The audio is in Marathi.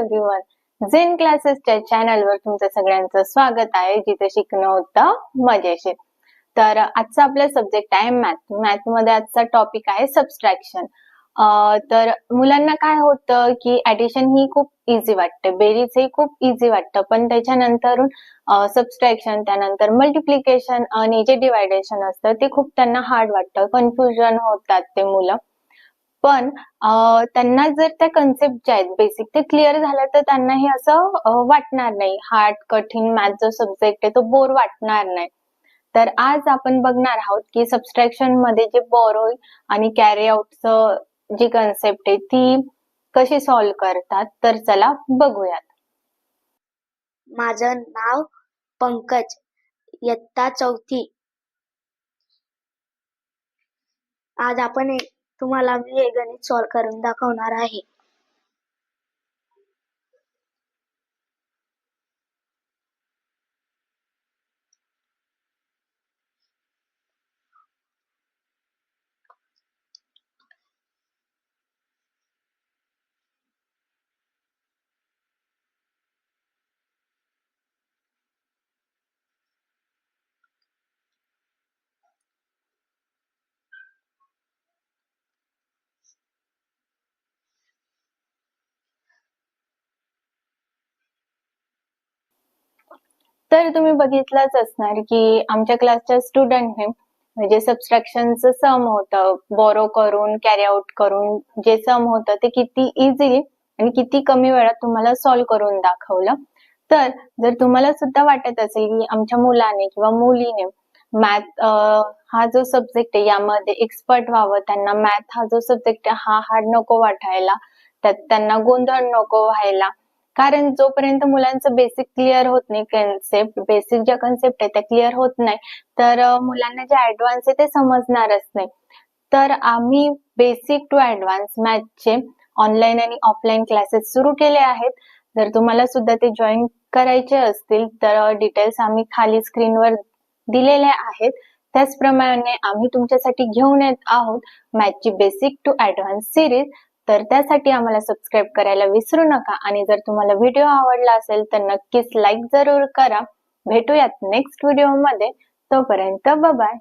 एव्हरीवन, झेन क्लासेसच्या चॅनलवर तुमचं सगळ्यांचं स्वागत आहे, जिथे शिकणं होतं मजेशीर. तर आजचा आपला सब्जेक्ट आहे मॅथ. मॅथ मध्ये आजचा टॉपिक आहे सबस्ट्रॅक्शन. तर मुलांना काय होतं की ऍडिशन ही खूप इझी वाटते, बेरीज ही खूप इझी वाटतं, पण त्याच्यानंतर सबस्ट्रॅक्शन, त्यानंतर मल्टिप्लिकेशन आणि जे डिवायडेशन असतं ते खूप त्यांना हार्ड वाटतं, कन्फ्युजन होतात ते मुलं. पण त्यांना जर त्या कन्सेप्ट ज्या आहेत बेसिक ते क्लिअर झालं तर त्यांना हे असं वाटणार नाही, हार्ड कठीण मॅथ जो सब्जेक्ट आहे तो बोर वाटणार नाही. तर आज आपण बघणार आहोत की सबस्ट्रॅक्शन मध्ये जे बॉरो आणि कॅरी आउटचं जी कन्सेप्ट आहे ती कशी सॉल्व्ह करतात. तर चला बघूयात. माझं नाव पंकज, इयत्ता 4थी. आज तुम्हाला मी हे गणित सॉल्व्ह करून दाखवणार आहे. तर तुम्ही बघितलंच असणार की आमच्या क्लासच्या स्टुडंटने म्हणजे सबस्ट्रॅक्शनचं सम होतं, बोरो करून कॅरी आउट करून जे सम होतं ते किती इझिली आणि किती कमी वेळात तुम्हाला सॉल्व्ह करून दाखवलं. तर जर तुम्हाला सुद्धा वाटत असेल की आमच्या मुलाने किंवा मुलीने मॅथ हा जो सब्जेक्ट आहे यामध्ये एक्सपर्ट व्हावं, त्यांना मॅथ हा जो सब्जेक्ट आहे हा हार्ड नको वाटायला, त्यात त्यांना गोंधळ नको व्हायला, कारण जोपर्यंत मुलांचं बेसिक क्लिअर होत नाही, कन्सेप्ट बेसिक ज्या कन्सेप्ट आहे त्या क्लिअर होत नाही, तर मुलांना जे ऍडव्हान्स आहे ते समजणारच नाही. तर आम्ही बेसिक टू ऍडव्हान्स मॅथचे ऑनलाईन आणि ऑफलाईन क्लासेस सुरू केले आहेत. जर तुम्हाला सुद्धा ते जॉईन करायचे असतील तर डिटेल्स आम्ही खाली स्क्रीनवर दिलेले आहेत. त्याचप्रमाणे आम्ही तुमच्यासाठी घेऊन येत आहोत मॅथची बेसिक टू ऍडव्हान्स सिरीज. तर त्यासाठी आम्हाला सबस्क्राईब करायला विसरू नका आणि जर तुम्हाला व्हिडिओ आवडला असेल तर नक्कीच लाईक जरूर करा. भेटूयात नेक्स्ट व्हिडिओ मध्ये. तोपर्यंत बाय बाय.